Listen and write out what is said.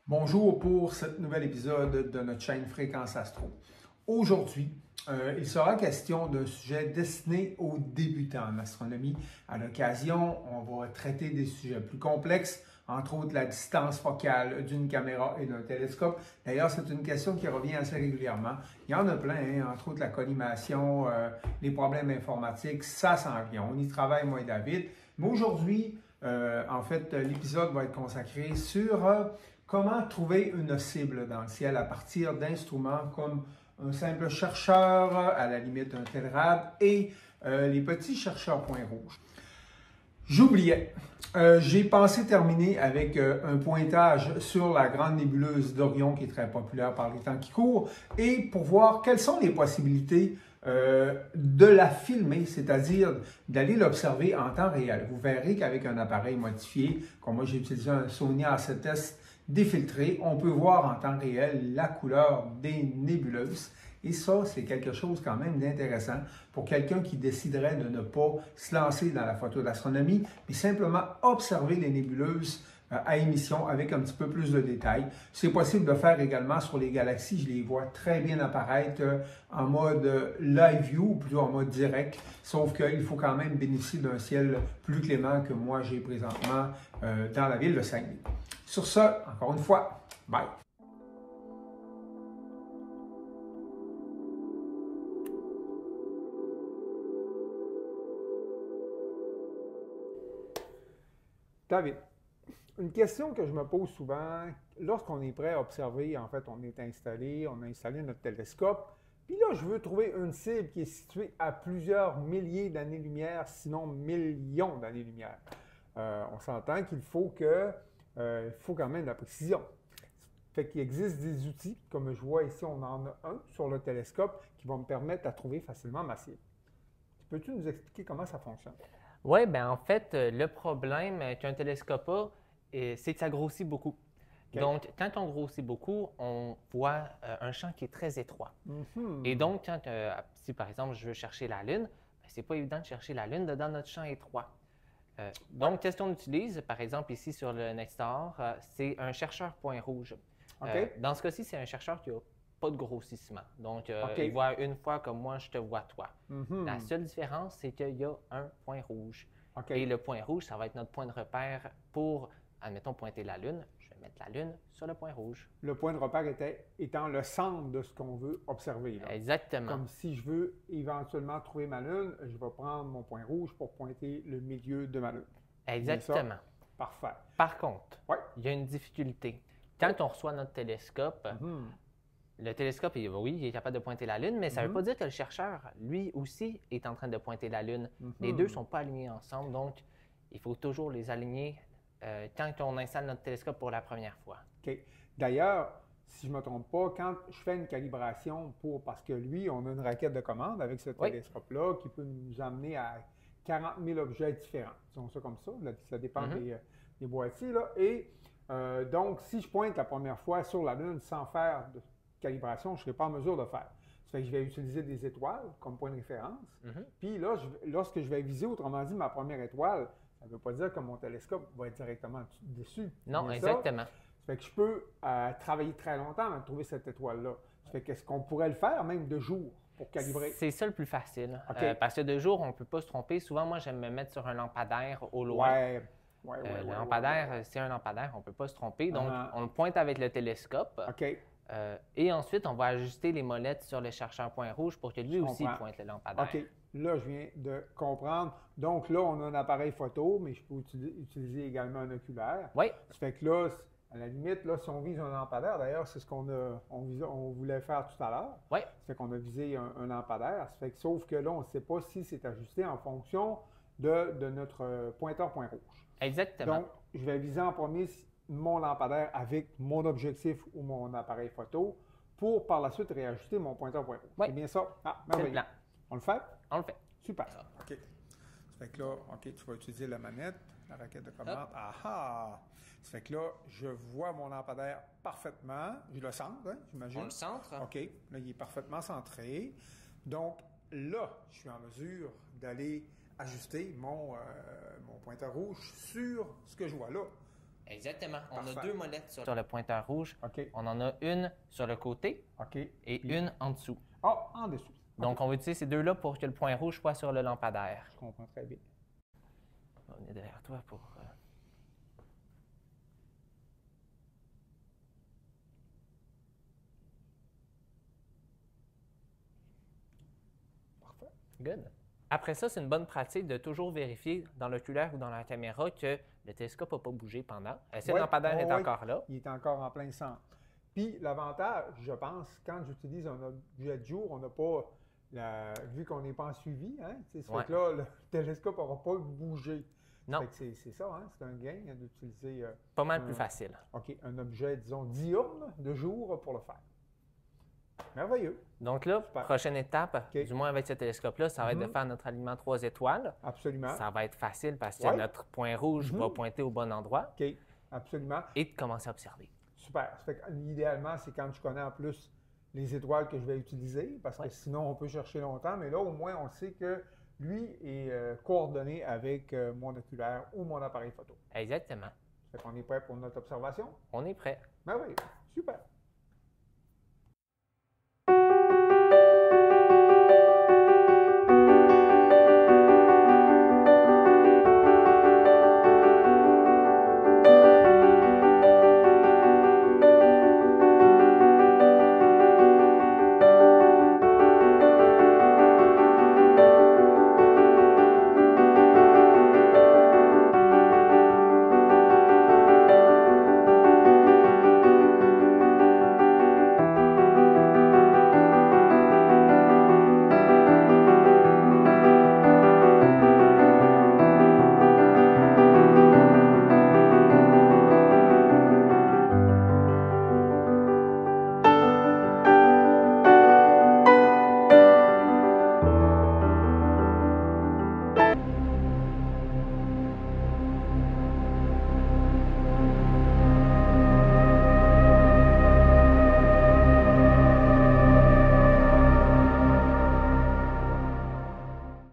Bonjour pour ce nouvel épisode de notre chaîne Fréquence Astro. Aujourd'hui, il sera question d'un sujet destiné aux débutants en astronomie. À l'occasion, on va traiter des sujets plus complexes, entre autres la distance focale d'une caméra et d'un télescope. D'ailleurs, c'est une question qui revient assez régulièrement. Il y en a plein, hein, entre autres la collimation, les problèmes informatiques, ça s'en vient. On y travaille, moi et David. Mais aujourd'hui, l'épisode va être consacré sur comment trouver une cible dans le ciel à partir d'instruments comme un simple chercheur, à la limite un Telrad, et les petits chercheurs points rouges. J'oubliais, j'ai pensé terminer avec un pointage sur la grande nébuleuse d'Orion qui est très populaire par les temps qui courent et pour voir quelles sont les possibilités de la filmer, c'est-à-dire d'aller l'observer en temps réel. Vous verrez qu'avec un appareil modifié, comme moi j'ai utilisé un Sony A7S défiltré, on peut voir en temps réel la couleur des nébuleuses. Et ça, c'est quelque chose quand même d'intéressant pour quelqu'un qui déciderait de ne pas se lancer dans la photo d'astronomie, mais simplement observer les nébuleuses à émission avec un petit peu plus de détails. C'est possible de faire également sur les galaxies. Je les vois très bien apparaître en mode live view, ou plutôt en mode direct, sauf qu'il faut quand même bénéficier d'un ciel plus clément que moi j'ai présentement dans la ville de Saguenay. Sur ce, encore une fois, bye! David, une question que je me pose souvent, lorsqu'on est prêt à observer, en fait, on est installé, on a installé notre télescope, puis là, je veux trouver une cible qui est située à plusieurs milliers d'années-lumière, sinon millions d'années-lumière. On s'entend qu'il faut quand même de la précision. Fait qu'il existe des outils, comme je vois ici, on en a un sur le télescope qui va me permettre de trouver facilement ma cible. Peux-tu nous expliquer comment ça fonctionne? Oui, bien en fait, le problème qu'un télescope a, c'est que ça grossit beaucoup. Okay. Donc, quand on grossit beaucoup, on voit un champ qui est très étroit. Et donc, si par exemple je veux chercher la Lune, c'est pas évident de chercher la Lune dans notre champ étroit. Donc, qu'est-ce qu'on utilise? Par exemple, ici sur le Nexstar, c'est un chercheur point rouge. Okay. Dans ce cas-ci, c'est un chercheur qui n'a pas de grossissement. Donc, il voit une fois comme moi, je te vois toi. La seule différence, c'est qu'il y a un point rouge. Et le point rouge, ça va être notre point de repère pour, admettons, pointer la Lune. Je vais mettre la Lune sur le point rouge. Le point de repère étant le centre de ce qu'on veut observer. Là. Exactement. Comme si je veux éventuellement trouver ma Lune, je vais prendre mon point rouge pour pointer le milieu de ma Lune. Exactement. Parfait. Par contre, il y a une difficulté. Quand on reçoit notre télescope, le télescope, oui, il est capable de pointer la Lune, mais ça ne veut pas dire que le chercheur, lui aussi, est en train de pointer la Lune. Les deux ne sont pas alignés ensemble, donc il faut toujours les aligner quand on installe notre télescope pour la première fois. OK. D'ailleurs, si je ne me trompe pas, quand je fais une calibration parce que lui, on a une raquette de commande avec ce télescope-là qui peut nous amener à 40 000 objets différents. Disons ça comme ça. Là, ça dépend des boîtiers. Là. Et donc, si je pointe la première fois sur la Lune sans faire de calibration, je ne serai pas en mesure de faire. Ça fait que je vais utiliser des étoiles comme point de référence. Puis là, lorsque je vais viser, autrement dit, ma première étoile, ça ne veut pas dire que mon télescope va être directement dessus. Non, exactement. Ça fait que je peux travailler très longtemps avant de trouver cette étoile-là. Ça fait qu'est-ce qu'on pourrait le faire même de jour pour calibrer? C'est ça le plus facile. Parce que de jour, on ne peut pas se tromper. Souvent, moi, j'aime me mettre sur un lampadaire au loin. Le lampadaire, c'est un lampadaire, on ne peut pas se tromper. Donc, on le pointe avec le télescope. Et ensuite, on va ajuster les molettes sur le chercheur point rouge pour que lui aussi pointe le lampadaire. OK. Là, je viens de comprendre. Donc là, on a un appareil photo, mais je peux utiliser également un oculaire. Oui. Ça fait que là, à la limite, là, si on vise un lampadaire, d'ailleurs, c'est ce on voulait faire tout à l'heure. Oui. Ça fait qu'on a visé un lampadaire. Ça fait que, sauf que là, on ne sait pas si c'est ajusté en fonction de notre pointeur point rouge. Exactement. Donc, je vais viser en premier mon lampadaire avec mon objectif ou mon appareil photo pour par la suite réajuster mon pointeur point rouge. Oui. C'est bien ça? Ah, c'est le plan. On le fait? On le fait. Super. OK. Ça fait que là, OK, tu vas utiliser la manette, la raquette de commande. Ah! Ça fait que là, je vois mon lampadaire parfaitement. Je le centre, hein, j'imagine. On le centre. OK. Là, il est parfaitement centré. Donc, là, je suis en mesure d'aller ajuster mon pointeur rouge sur ce que je vois là. Exactement. On Parfait. a 2 molettes sur le pointeur rouge. OK. On en a une sur le côté OK. et une en dessous. Ah, en dessous. Donc, on va utiliser ces 2-là pour que le point rouge soit sur le lampadaire. Je comprends très bien. On va venir derrière toi pour... Parfait. Good. Après ça, c'est une bonne pratique de toujours vérifier dans l'oculaire ou dans la caméra que le télescope n'a pas bougé pendant. Si le lampadaire est encore là. Il est encore en plein centre. Puis l'avantage, je pense, quand j'utilise un objet de jour, on n'a pas, vu qu'on n'est pas en suivi, hein, ça fait que là, le télescope n'aura pas bougé. Non. C'est ça, hein, c'est un gain d'utiliser Pas mal plus facile. OK, un objet, disons, diurne de jour pour le faire. Merveilleux. Donc là, Super. prochaine étape, du moins avec ce télescope-là, ça va être de faire notre alignement 3 étoiles. Absolument. Ça va être facile parce que notre point rouge va pointer au bon endroit. OK, absolument. Et de commencer à observer. Super. Ça fait que, idéalement, c'est quand je connais en plus les étoiles que je vais utiliser, parce que sinon, on peut chercher longtemps, mais là, au moins, on sait que lui est coordonné avec mon oculaire ou mon appareil photo. Exactement. Ça fait qu'on est prêt pour notre observation? On est prêt. Ben oui, super.